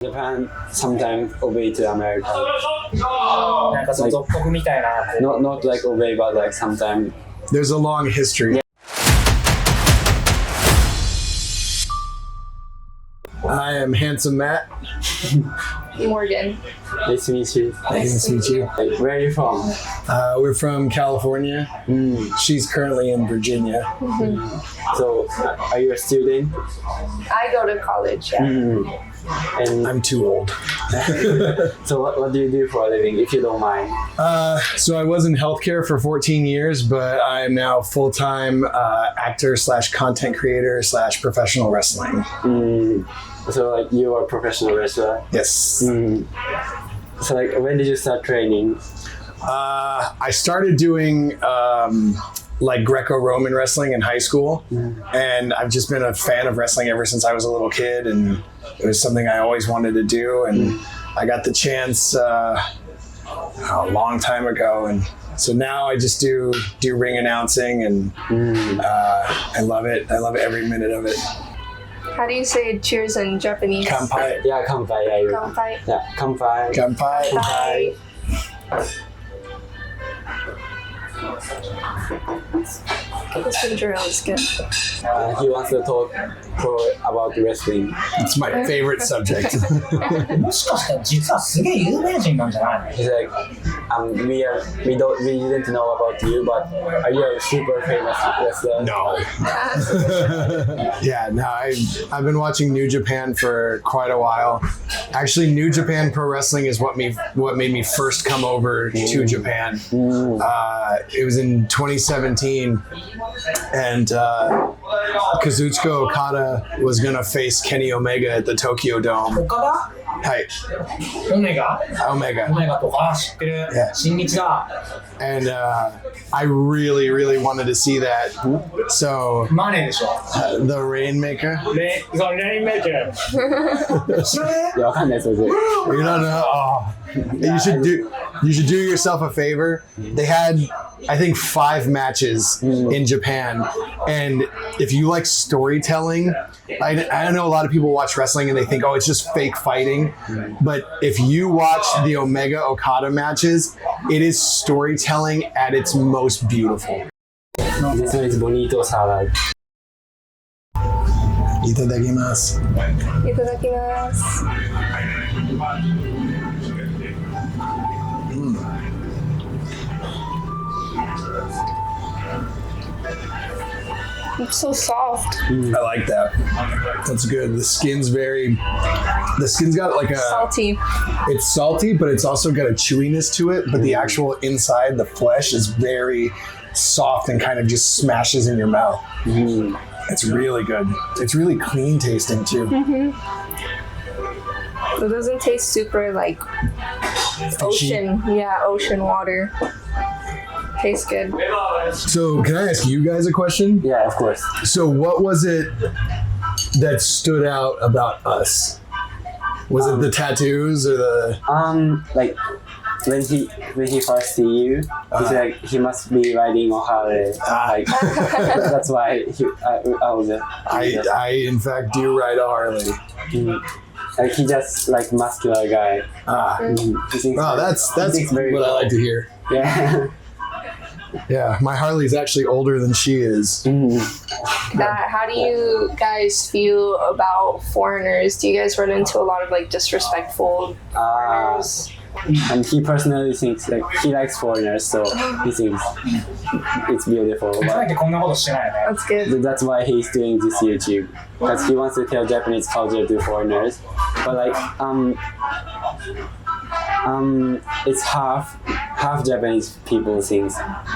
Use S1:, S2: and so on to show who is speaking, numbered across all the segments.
S1: Japan sometimes obey to America.
S2: なんかその属国みたいな。
S1: Not like obey, but like sometimes.
S3: There's a long history.
S1: Yeah.
S3: I am Handsome Matt.
S4: Morgan.
S1: Nice to meet you.
S3: Nice to meet you.
S1: Where are you from?
S3: We're from California. She's currently in Virginia.
S1: So, are you a student?
S4: I go to college, yeah.
S1: And
S3: I'm too old.
S1: so what do you do for a living, if you don't mind?
S3: So I was in healthcare for 14 years, but I'm now full-time actor / content creator / professional wrestling.
S1: So like you are a professional wrestler?
S3: Yes.
S1: So like when did you start training?
S3: I started doing like Greco-Roman wrestling in high school, and I've just been a fan of wrestling ever since I was a little kid, and it was something I always wanted to do, and I got the chance a long time ago, and so now I just do ring announcing, and I love it. I love every minute of it.
S4: How do you say cheers in Japanese?
S3: Kanpai.
S1: Yeah, kanpai.
S4: Kanpai.
S1: Yeah, kanpai.
S3: Kanpai.
S4: Bye. This ginger ale is good.
S1: He wants to talk about wrestling.
S3: It's my favorite subject.
S2: もしかしたら実はすげえ有名人なんじゃないの？
S1: He's like, we didn't know about you, but are you a super famous wrestler?
S3: No. Yeah, no, I've been watching New Japan for quite a while. Actually, New Japan Pro Wrestling is what made me first come over to Japan. It was in 2017, and Kazuchika Okada was gonna face Kenny Omega at the Tokyo Dome.
S2: 岡田？
S3: はい。
S2: オメガ？
S3: Omega.
S2: オメガとか知ってる。
S3: Yeah.
S2: 新日だ。
S3: And I really wanted to see that. So
S2: マネーでしょ。
S3: the Rainmaker.
S2: そうレインメイキャー。知らねえ？
S1: いや、わかんないですよ。
S3: You don't know. Oh. You should do yourself a favor. They had, I think, 5 matches in Japan, and if you like storytelling, I know a lot of people watch wrestling and they think, oh, it's just fake fighting, but if you watch the Omega Okada matches, it is storytelling at its most beautiful.
S1: This one is bonito salad.
S3: Itadakimasu.
S4: Itadakimasu. It's so soft.
S3: I like that. That's good. The skin's got like a
S4: Salty.
S3: It's salty, but it's also got a chewiness to it. But the actual inside, the flesh is very soft and kind of just smashes in your mouth. It's really good. It's really clean tasting too.
S4: It doesn't taste super like ocean. Yeah, ocean water. Tastes good.
S3: So can I ask you guys a question?
S1: Yeah, of course.
S3: So what was it that stood out about us? Was it the tattoos or the...
S1: Like when he first see you, he's like, he must be riding on Harley. Like that's why
S3: I in fact do ride a Harley.
S1: Like he just like muscular guy.
S3: That's
S1: very
S3: what I like to hear.
S1: Yeah.
S3: Yeah, my Harley's actually older than she is.
S4: How do you guys feel about foreigners? Do you guys run into a lot of like disrespectful foreigners?
S1: And he personally thinks like he likes foreigners, so he thinks it's beautiful.
S2: 考えてこんなことしてないよね。
S4: That's good.
S1: That's why he's doing this YouTube, because he wants to tell Japanese culture to foreigners. But like it's half Japanese people think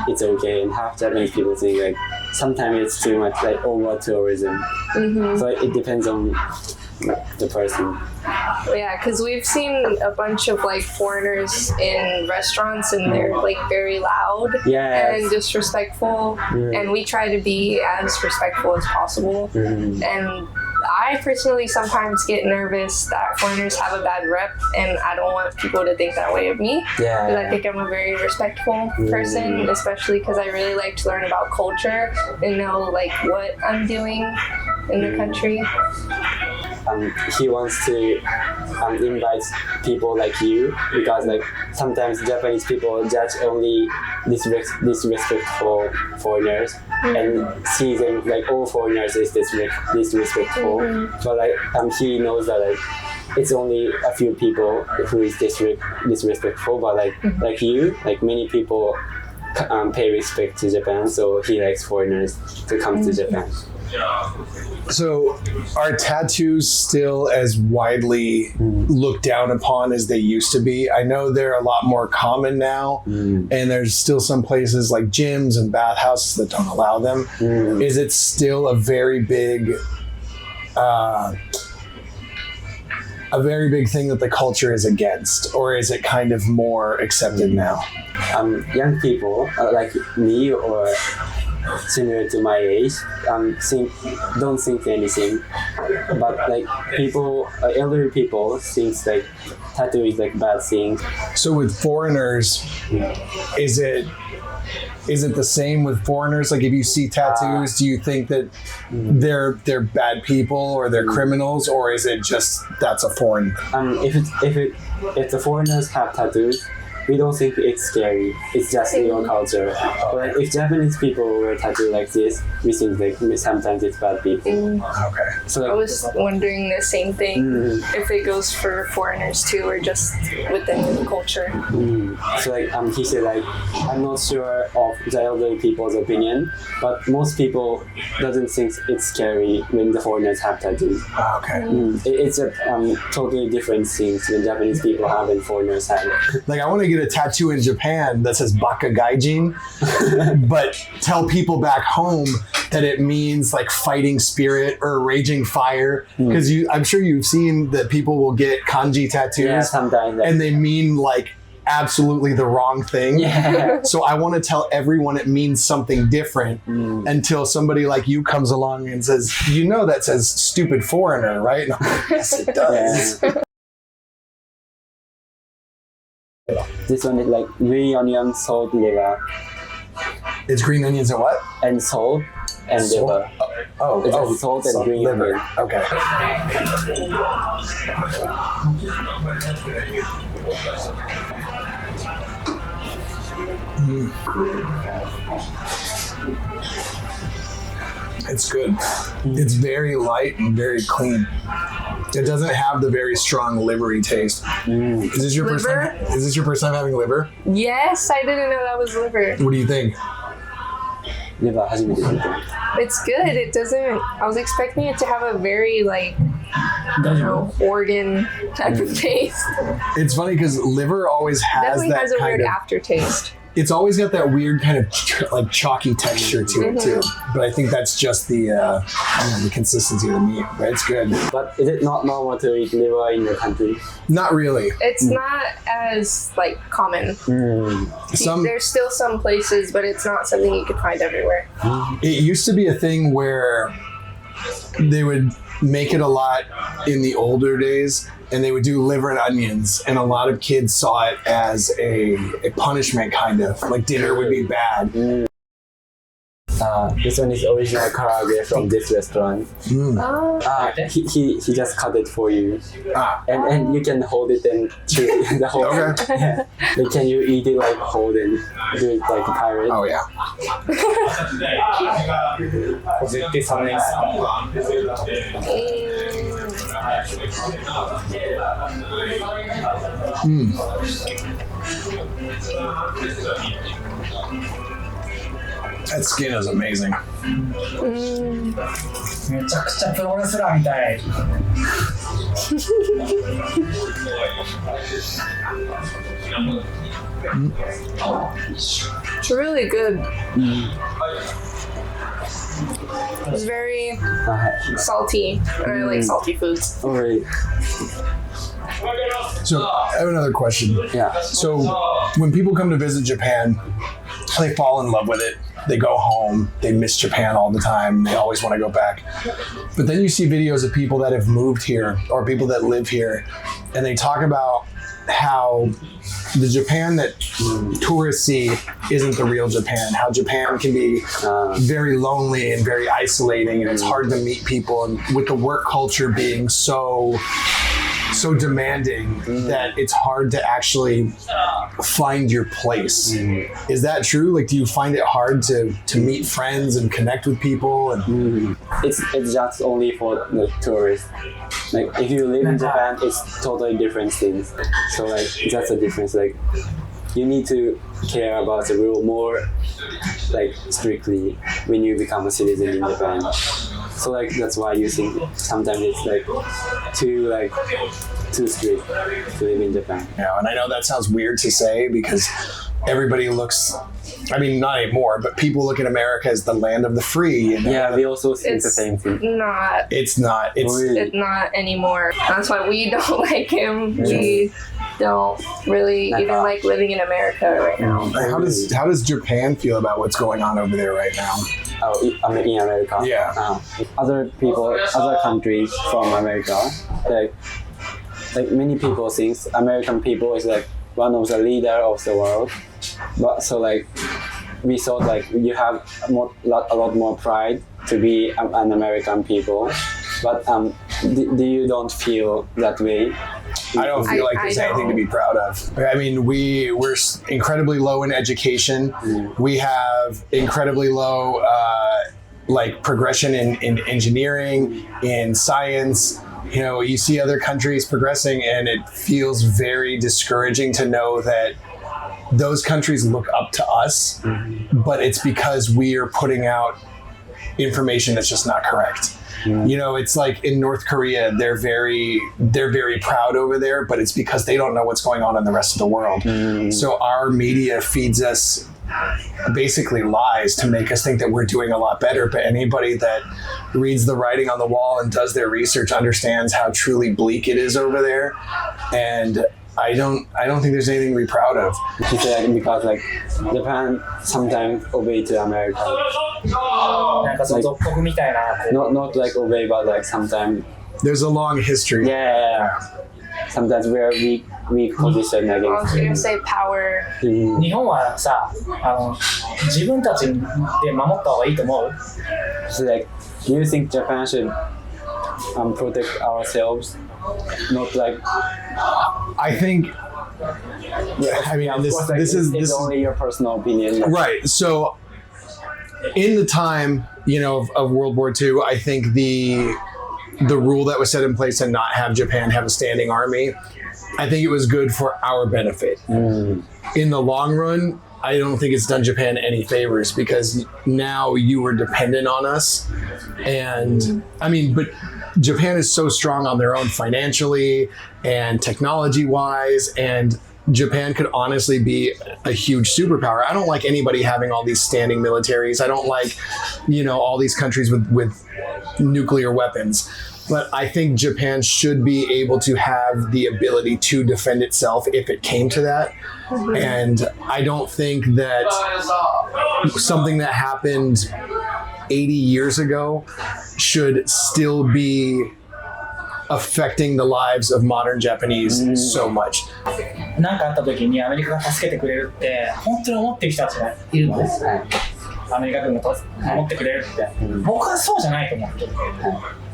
S1: it's okay, and half Japanese people think like sometimes it's too much like over tourism. So it depends on the person.
S4: Yeah, because we've seen a bunch of like foreigners in restaurants, and they're like very loud and disrespectful, and we try to be as respectful as possible. And I personally sometimes get nervous that foreigners have a bad rep, and I don't want people to think that way of me. Because I think I'm a very respectful person, especially because I really like to learn about culture and know like what I'm doing in the country.
S1: He wants to invites people like you, because like sometimes Japanese people judge only disrespectful foreigners and see them like all foreigners is disrespectful. But like he knows that like it's only a few people who is disrespectful, but like you, like many people pay respect to Japan, so he likes foreigners to come to Japan.
S3: So are tattoos still as widely looked down upon as they used to be? I know they're a lot more common now, and there's still some places like gyms and bathhouses that don't allow them. Is it still a very big thing that the culture is against, or is it kind of more accepted now?
S1: Young people like me or similar to my age don't think anything, but like people, elderly people thinks like tattoo is like bad thing.
S3: So with foreigners, is it the same with foreigners? Like if you see tattoos, do you think that they're bad people or they're criminals, or is it just that's a foreign?
S1: If the foreigners have tattoos, we don't think it's scary. It's just in your culture. But like, if Japanese people wear tattoo like this, we think like sometimes it's bad people.
S3: Okay.
S1: So like,
S4: I was wondering the same thing, if it goes for foreigners too, or just within the culture.
S1: So like he said like, I'm not sure of the elderly people's opinion, but most people doesn't think it's scary when the foreigners have tattoos.
S3: Okay.
S1: It's a totally different things when Japanese people have and foreigners have.
S3: Like I want to get a tattoo in Japan that says Baka Gaijin, but tell people back home that it means like fighting spirit or raging fire. Because I'm sure you've seen that people will get kanji tattoos
S1: sometimes,
S3: and they mean like absolutely the wrong thing. So I want to tell everyone it means something different until somebody like you comes along and says, you know, that says stupid foreigner, right? And I'm like, yes, it does.
S1: This one is like green onion, salt, liver.
S3: It's green onions and what?
S1: And salt and liver. It's salt and green
S3: liver.
S1: onion.
S3: Okay. It's good. It's very light and very clean. It doesn't have the very strong livery taste. Is this your first time? Is this your first time having liver?
S4: Yes, I didn't know that was liver.
S3: What do you think?
S1: Liver,
S4: it's good. It doesn't. I was expecting it to have a very like, I don't know, organ type of taste.
S3: It's funny because liver always has
S4: Definitely
S3: that
S4: has a
S3: kind
S4: weird
S3: of
S4: aftertaste.
S3: It's always got that weird kind of like chalky texture to it too. But I think that's just the the consistency of the meat. But it's good.
S1: But is it not normal to eat liver in your country?
S3: Not really.
S4: It's not as like common. There's still some places, but it's not something you could find everywhere.
S3: It used to be a thing where they would make it a lot in the older days, and they would do liver and onions, and a lot of kids saw it as a punishment, kind of like dinner would be bad.
S1: This one is original karaage from this restaurant. He just cut it for you, and you can hold it and chew the whole.
S3: Okay.
S1: Like, can you eat it like hold and do it like a pirate?
S3: Oh yeah. That skin is amazing.
S2: めちゃくちゃプロレスラーみたい。
S4: It's really good. It's very salty, and I like salty foods.
S1: Alright.
S3: So I have another question.
S1: Yeah.
S3: So when people come to visit Japan, they fall in love with it. They go home. They miss Japan all the time. They always want to go back. But then you see videos of people that have moved here or people that live here, and they talk about how the Japan that tourists see isn't the real Japan. How Japan can be very lonely and very isolating, and it's hard to meet people. And with the work culture being so so demanding that it's hard to actually find your place. Is that true? Like, do you find it hard to meet friends and connect with people? And
S1: it's just only for the tourists. Like, if you live in Japan, it's totally different things. So like, that's a difference. Like, you need to care about the rule more, like, strictly when you become a citizen in Japan. So like, that's why you think sometimes it's like too strict to live in Japan.
S3: Yeah, and I know that sounds weird to say because everybody looks, I mean, not anymore, but people look at America as the land of the free.
S1: Yeah, we also think the same thing.
S3: It's not.
S4: It's not anymore. That's why we don't like him. We don't really even like living in America right now.
S3: How does Japan feel about what's going on over there right now?
S1: In America?
S3: Yeah.
S1: Other countries from America, like many people think American people is like one of the leader of the world. But so like, we thought like you have a lot more pride to be an American people. But do you don't feel that way?
S3: I don't feel like there's anything to be proud of. I mean, we're incredibly low in education. We have incredibly low like progression in engineering, in science. You know, you see other countries progressing and it feels very discouraging to know that those countries look up to us, but it's because we are putting out information that's just not correct. You know, it's like in North Korea, they're very proud over there, but it's because they don't know what's going on in the rest of the world. So our media feeds us basically lies to make us think that we're doing a lot better. But anybody that reads the writing on the wall and does their research understands how truly bleak it is over there. And I don't think there's anything to be proud of.
S1: Because like Japan sometimes obey to America. Not like obey, but like sometimes.
S3: There's a long history.
S1: Yeah. Sometimes we are weak position against.
S4: I was gonna say power.
S2: 日本はさ、自分たちで守った方がいいと思う？
S1: So like, do you think Japan should protect ourselves? Not like.
S3: I think. I mean, this is
S1: only your personal opinion.
S3: Right. So, in the time, you know, of World War II, I think the rule that was set in place to not have Japan have a standing army, I think it was good for our benefit. In the long run, I don't think it's done Japan any favors because now you were dependent on us. And I mean, but Japan is so strong on their own financially and technology-wise, and Japan could honestly be a huge superpower. I don't like anybody having all these standing militaries. I don't like, you know, all these countries with nuclear weapons. But I think Japan should be able to have the ability to defend itself if it came to that. And I don't think that something that happened 80 years ago should still be affecting the lives of modern Japanese so much.
S2: 何かあった時にアメリカが助けてくれるって本当に思ってる人たちがいるんです。アメリカ軍が守ってくれるって。僕はそうじゃないと思ってる。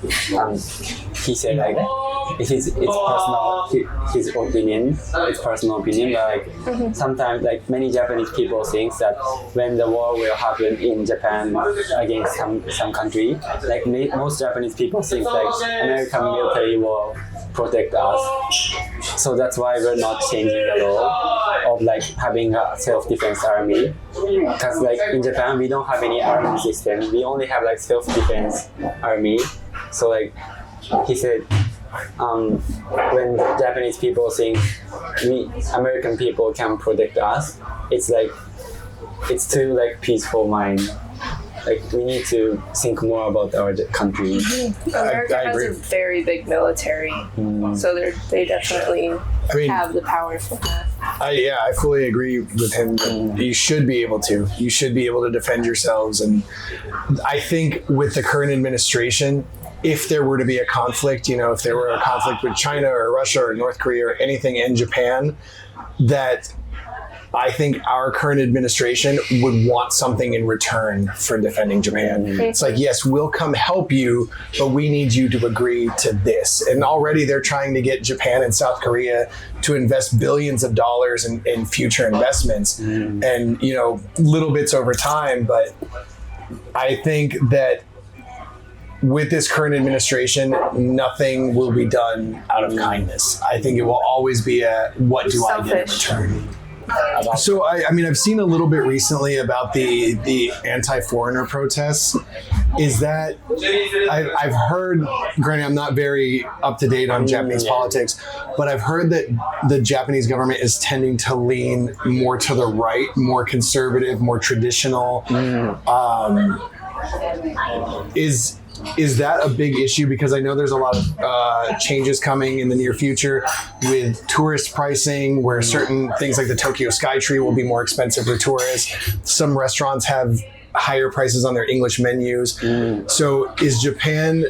S1: He said like it's personal his opinion, it's personal opinion, but like sometimes like many Japanese people think that when the war will happen in Japan against some country, like most Japanese people think like American military will protect us. So that's why we're not changing the law of like having a self-defense army. Because like in Japan we don't have any army system. We only have like self-defense army. So like he said, when Japanese people think American people can protect us, it's like it's too like peaceful mind. Like we need to think more about our country.
S4: America has a very big military, so they definitely have the power for that.
S3: I fully agree with him. You should be able to. You should be able to defend yourselves. And I think with the current administration, if there were to be a conflict, you know, if there were a conflict with China or Russia or North Korea or anything in Japan, that I think our current administration would want something in return for defending Japan. It's like, yes, we'll come help you, but we need you to agree to this. And already they're trying to get Japan and South Korea to invest billions of dollars in future investments and, you know, little bits over time. But I think that with this current administration, nothing will be done out of kindness. I think it will always be a, what do I get in return? So, I mean, I've seen a little bit recently about the anti-foreigner protests. Is that, I've heard, granted, I'm not very up to date on Japanese politics, but I've heard that the Japanese government is tending to lean more to the right, more conservative, more traditional. Is that a big issue? Because I know there's a lot of changes coming in the near future with tourist pricing, where certain things like the Tokyo Skytree will be more expensive for tourists. Some restaurants have higher prices on their English menus. So is Japan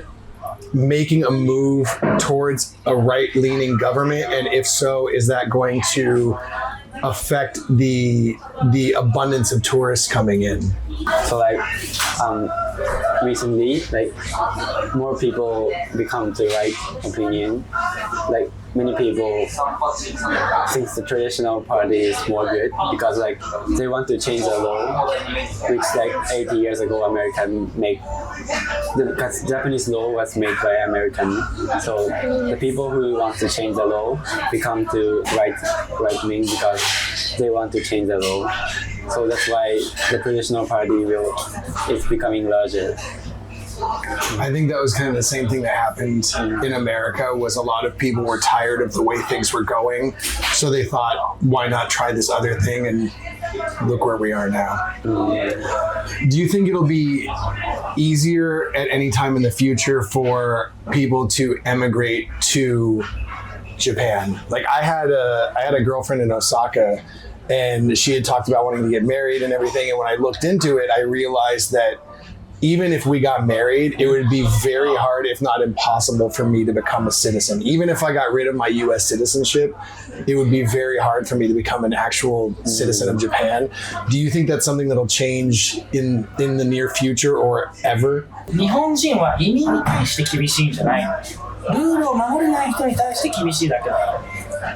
S3: making a move towards a right-leaning government? And if so, is that going to affect the abundance of tourists coming in?
S1: So like recently, like more people become the right opinion. Like many people think the traditional party is more good because like they want to change the law, which like 80 years ago American make. Because Japanese law was made by American, so the people who want to change the law become to right wing because they want to change the law. So that's why the traditional party is becoming larger.
S3: I think that was kind of the same thing that happened in America. Was a lot of people were tired of the way things were going, so they thought, why not try this other thing? And look where we are now. Do you think it'll be easier at any time in the future for people to emigrate to Japan? Like I had a girlfriend in Osaka, and she had talked about wanting to get married and everything. And when I looked into it, I realized that even if we got married, it would be very hard, if not impossible, for me to become a citizen. Even if I got rid of my U.S. citizenship, it would be very hard for me to become an actual citizen of Japan. Do you think that's something that'll change in the near future or ever?
S2: 日本人は移民に対して厳しいんじゃない。ルールを守れない人に対して厳しいだけだ。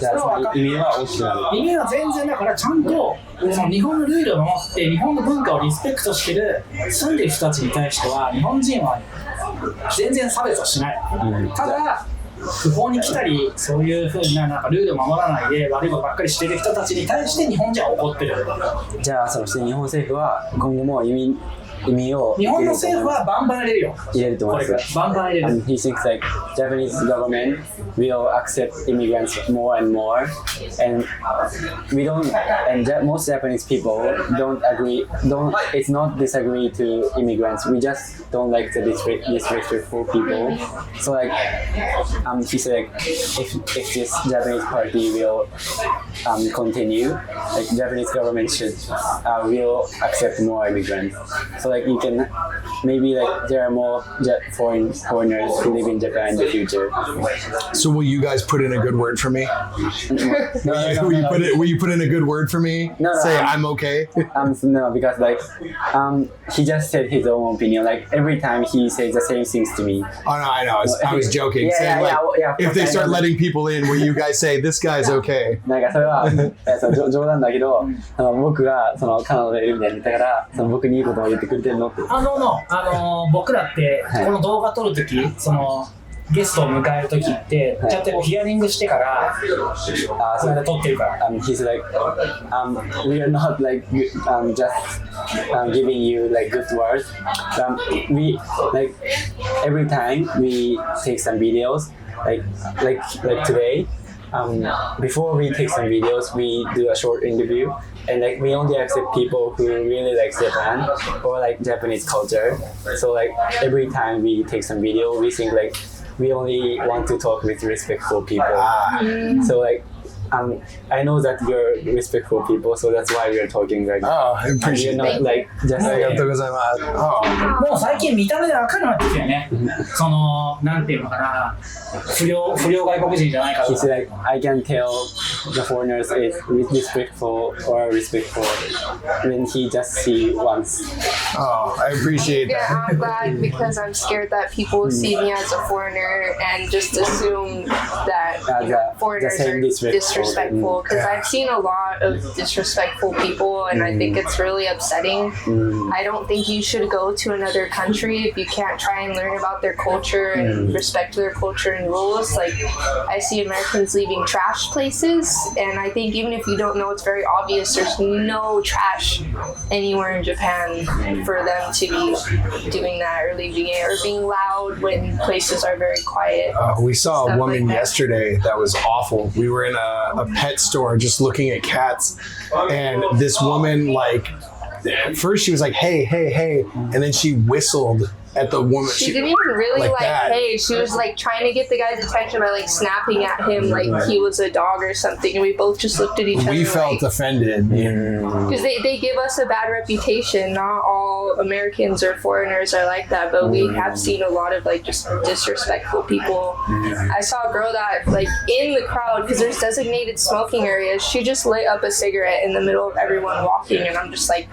S1: じゃあ移民は大きくなる。
S2: 移民は全然だからちゃんとその日本のルールを守って日本の文化をリスペクトしてる住んでる人たちに対しては日本人は全然差別をしない。ただ不法に来たりそういう風ななんかルールを守らないで悪いことばっかりしてる人たちに対して日本人は怒ってる。
S1: じゃあそして日本政府は今後も移民を
S2: 日本の政府はバンバン入れるよ。
S1: 入れると思います。
S2: バンバン入れる。
S1: He thinks like Japanese government will accept immigrants more and more, and we don't. And most Japanese people don't agree. It's not disagree to immigrants. We just don't like the disrespectful people. So like, he said like, if this Japanese party will continue, like Japanese government will accept more immigrants. So like you can maybe like there are more foreigners who live in Japan in the future.
S3: So will you guys put in a good word for me? Will you put in a good word for me?
S1: No,
S3: say I'm okay.
S1: No, because like he just said his own opinion. Like every time he says the same things to me.
S3: Oh no, I know. I was joking. If they start letting people in, will you guys say this guy's okay?
S1: なんかそれは冗談だけど、僕がそのカナダでいるみたいに言ったからその僕にいいことを言ってくれてるのって。
S2: 僕らってこの動画撮るとき、そのゲストを迎えるときって、ちゃんとヒアリングしてからそれで撮ってるから。
S1: He's like, we are not like just giving you like good words. We like every time we take some videos, like today. Before we take some videos, we do a short interview, and like we only accept people who really like Japan or like Japanese culture. So like every time we take some video, we think like we only want to talk with respectful people. So like I know that you're respectful people, so that's why we're talking right now.
S3: Oh, I appreciate
S1: You're not like just
S3: ありがとうございます。Oh.
S2: もう最近見た目で分かるようになってきたよね。そのなんていうのかな、不良外国人じゃないかと
S1: He's like, I can tell the foreigners is respectful or respectful when he just see once.
S3: Oh, I appreciate
S4: Yeah,
S3: that.
S4: I'm glad because I'm scared that people see me as a foreigner and just assume that foreigners are disrespectful. Because I've seen a lot of disrespectful people, and I think it's really upsetting. I don't think you should go to another country if you can't try and learn about their culture and respect their culture and rules. Like, I see Americans leaving trash places, and I think even if you don't know, it's very obvious there's no trash anywhere in Japan for them to be doing that or leaving it or being loud when places are very quiet.
S3: We saw a woman
S4: like
S3: yesterday that was awful. We were in a pet store just looking at cats, and this woman, like, first she was like, hey, hey, hey, and then she whistled at the woman.
S4: She didn't even really like
S3: that.
S4: hey, she was like trying to get the guy's attention by like snapping at him like he was a dog or something, and we both just looked at each other.
S3: We felt offended.
S4: Because they give us a bad reputation. Not all Americans or foreigners are like that, but we have seen a lot of like just disrespectful people. I saw a girl that like in the crowd, because there's designated smoking areas, she just lit up a cigarette in the middle of everyone walking, and I'm just like,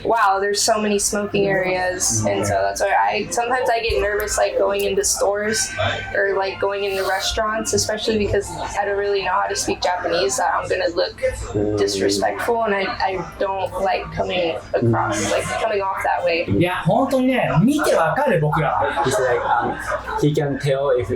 S4: wow, there's so many smoking areas. And so that's why sometimes I get nervous like going into stores or like going into restaurants, especially because I don't really know how to speak Japanese, that I'm gonna look disrespectful, and I don't like coming off that way.
S2: いや本当にね、見てわかる僕らは。
S1: He's like, he can tell if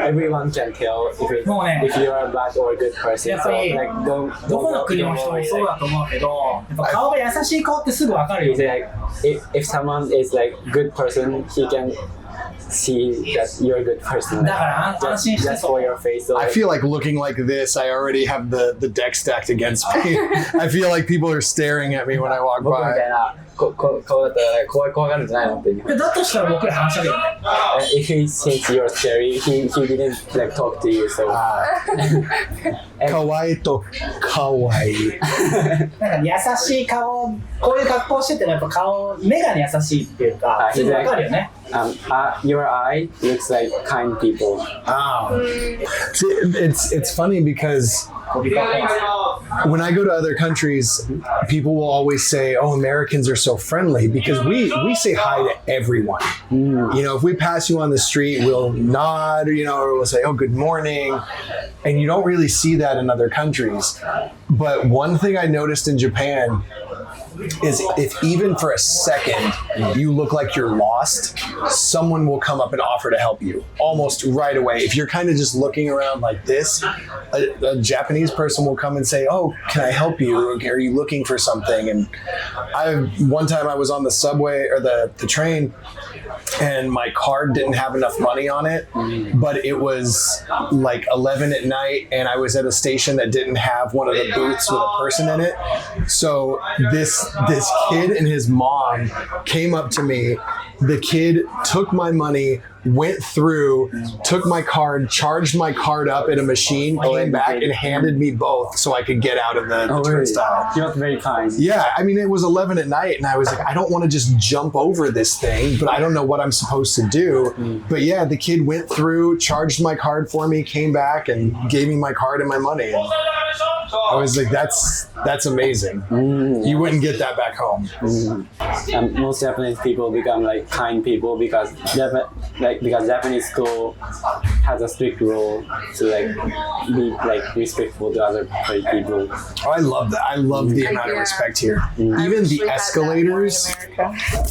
S1: everyone can tell if you are a bad or a good person.
S2: やっぱ
S1: So
S2: り
S1: like, don't
S2: どこの
S1: don't
S2: 国の人もそうだと思うけど、やっぱ顔が優しい顔ってすぐわかるよ
S1: He's
S2: ね。
S1: like, if someone is like good person, he can see that you're a good person.
S2: だから安心して
S1: Just for your face. So
S3: I feel like looking like this, I already have the deck stacked against me. I feel like people are staring at me when I walk
S1: 僕みたい
S3: by.
S1: な顔だったら怖がるんじゃないのっていう。
S2: だとしたら僕ら話しかけるよね。
S1: If he thinks you're scary, he didn't like talk to you. So
S3: 可愛いと可愛い。
S2: なんか優しい顔、こういう格好しててもやっぱ顔、目が優しいっていうか、すぐわかるよね。
S1: Your eye looks like kind people.
S3: It's funny because when I go to other countries, people will always say, "Oh, Americans are so friendly," because we say hi to everyone. You know, if we pass you on the street, we'll nod, or we'll say, "Oh, good morning," and you don't really see that in other countries. But one thing I noticed in Japan is if even for a second you look like you're lost, someone will come up and offer to help you almost right away. If you're kind of just looking around like this, a Japanese person will come and say, "Oh, can I help you? Are you looking for something?" And one time I was on the subway or the train, and my card didn't have enough money on it, but it was like 11 at night, and I was at a station that didn't have one of the booths with a person in it. So this kid and his mom came up to me. The kid took my money, went through, took my card, charged my card up at a machine, came back and handed me both so I could get out of the turnstile.
S1: He was very kind.
S3: Yeah, I mean, it was 11 at night, and I was like, I don't want to just jump over this thing, but I don't know what I'm supposed to do. But yeah, the kid went through, charged my card for me, came back, and gave me my card and my money. And I was like, that's amazing. You wouldn't get that back home.
S1: Most Japanese people become like kind people because Japanese school has a strict rule to like be like respectful to other people.
S3: Oh, I love that. I love the amount of respect here. Even the escalators,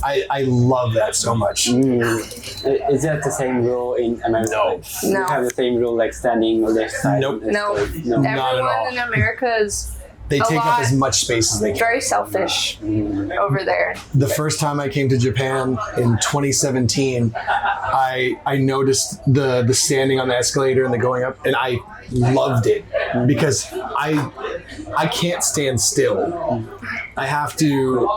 S3: I love that so much.
S1: Is that the same rule in America?
S3: No.
S1: You have the same rule like standing on left side?
S3: Nope.
S1: No.
S3: Not at all.
S4: Everyone in America is
S3: They take up as much space as they can.
S4: very selfish over there.
S3: The first time I came to Japan in 2017, I noticed the standing on the escalator and the going up, and I loved it because I can't stand still. I have to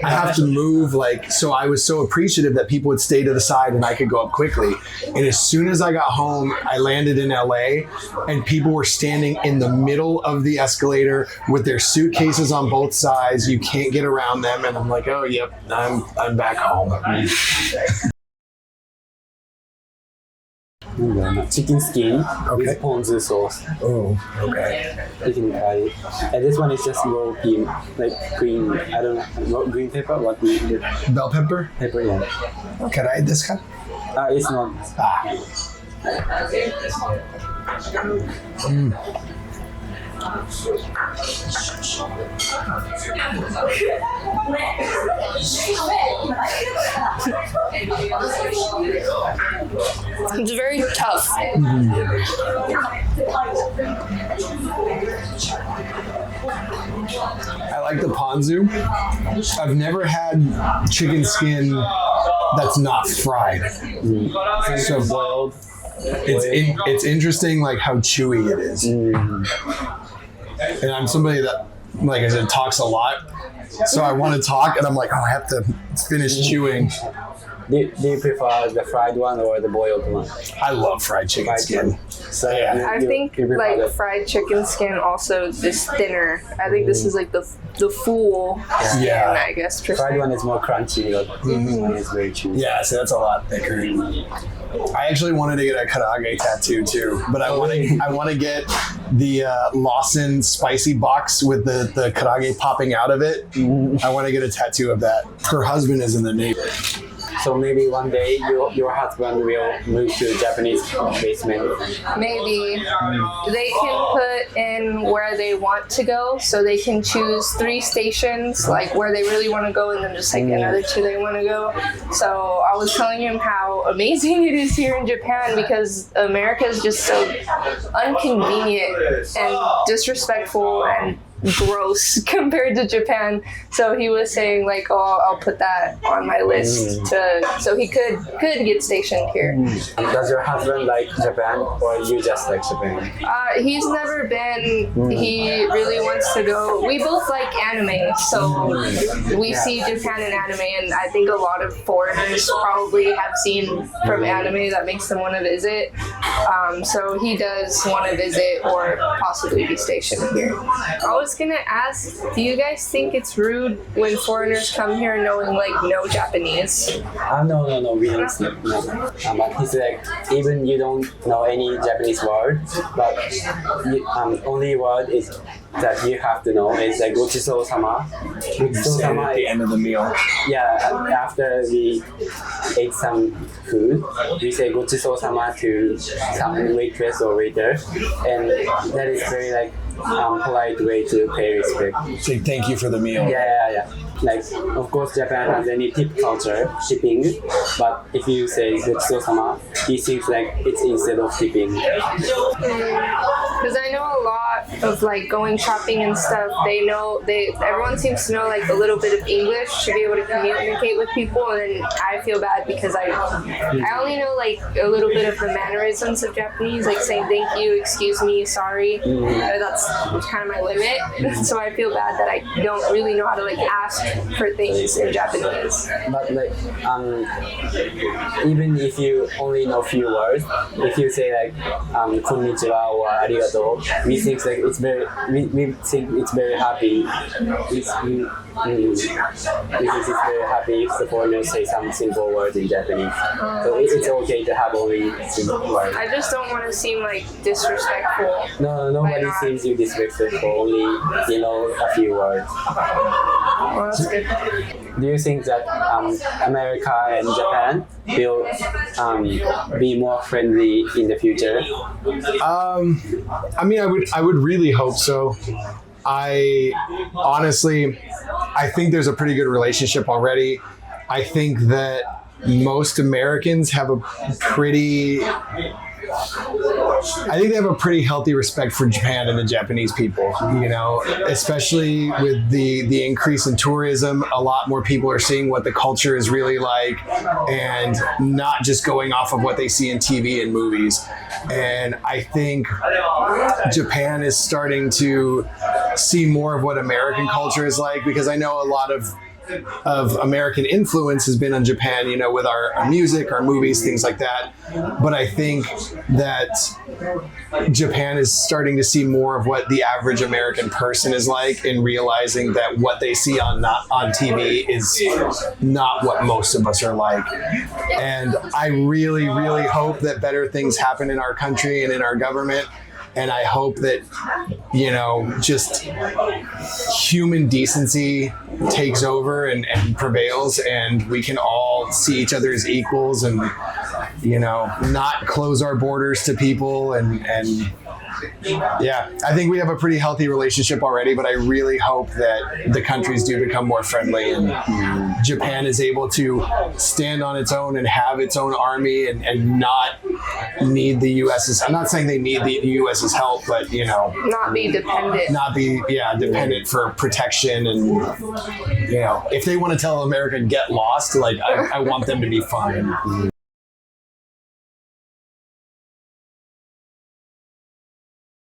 S3: I have to move, like, so I was so appreciative that people would stay to the side and I could go up quickly. And as soon as I got home, I landed in LA and people were standing in the middle of the escalator with their suitcases on both sides. You can't get around them. And I'm like, oh, yep, I'm back home.
S1: Chicken skin with ponzu sauce.
S3: Oh, okay.
S1: You can try it. And this one is just raw cream, like green, I don't know, green pepper, what do you do?
S3: Bell pepper?
S1: Pepper, yeah.
S3: Can I eat this one?
S1: It's not.
S4: It's very tough.
S3: I like the ponzu. I've never had chicken skin that's not fried. So boiled. It's interesting, like how chewy it is. And I'm somebody that, like I said, talks a lot. So I want to talk, and I'm like, oh, I have to finish chewing.
S1: Do you prefer the fried one or the boiled one?
S3: I love fried chicken skin.
S1: So yeah,
S4: I think like fried chicken skin also is thinner. I think this is like the full skin, I guess.
S1: Fried one is more crunchy, but this one is very chewy.
S3: Yeah, so that's a lot thicker. I actually wanted to get a karage tattoo too, but I want to get the Lawson spicy box with the karage popping out of it. I want to get a tattoo of that. Her husband is in the Navy.
S1: So maybe one day your husband will move to a Japanese basement.
S4: Maybe. They can put in where they want to go, so they can choose 3 stations, like where they really want to go, and then just like another 2 they want to go. So I was telling him how amazing it is here in Japan, because America is just so inconvenient and disrespectful and gross compared to Japan. So he was saying like, oh, I'll put that on my list so he could get stationed here.
S1: Does your husband like Japan, or you just like Japan?
S4: He's never been. He really wants to go. We both like anime, so we see Japan in anime, and I think a lot of foreigners probably have seen from anime that makes them want to visit. So he does want to visit or possibly be stationed here. I was gonna ask, do you guys think it's rude when foreigners come here knowing like no Japanese?
S1: No, we don't. No. But he's like, even you don't know any Japanese word, but only word is that you have to know is like gochiso-sama.
S3: Gochiso-sama at the end of the meal.
S1: Yeah, after we ate some food, we say gochiso-sama to some waitress or waiter, and that is very like polite way to pay respect.
S3: Say thank you for the meal.
S1: Yeah. Like, of course, Japan has any tip culture, tipping, but if you say gochiso-sama, he seems like it's instead of tipping.
S4: Because I know a lot of like going shopping and stuff, everyone seems to know like a little bit of English to be able to communicate with people, and then I feel bad because I only know like a little bit of the mannerisms of Japanese, like saying thank you, excuse me, sorry. That's kind of my limit. So I feel bad that I don't really know how to like ask for things in Japanese.
S1: But like, even if you only know few words, if you say like konnichiwa or arigato, we think like we think it's very happy. We think it's very happy if the foreigners say some simple words in Japanese. So it's okay to have only simple words.
S4: I just don't want to seem like disrespectful.
S1: No, nobody seems you disrespectful. Only a few words.
S4: Well, that's good.
S1: Do you think that America and Japan will be more friendly in the future?
S3: I mean, I would really hope so. I think there's a pretty good relationship already. I think that most Americans have a pretty healthy respect for Japan and the Japanese people, especially with the increase in tourism. A lot more people are seeing what the culture is really like and not just going off of what they see in TV and movies. And I think Japan is starting to see more of what American culture is like, because I know a lot of of American influence has been on Japan, you know, with our music, our movies, things like that. But I think that Japan is starting to see more of what the average American person is like, and realizing that what they see on TV is not what most of us are like. And I really, really hope that better things happen in our country and in our government. And I hope that, you know, just human decency takes over and prevails, and we can all see each other as equals, and, you know, not close our borders to people. And yeah, I think we have a pretty healthy relationship already, but I really hope that the countries do become more friendly, and Japan is able to stand on its own and have its own army, and not need the US's. I'm not saying they need the US's help, but, you know,
S4: not be dependent.
S3: Not be dependent for protection. And, you know, if they want to tell America get lost, like, I want them to be fine.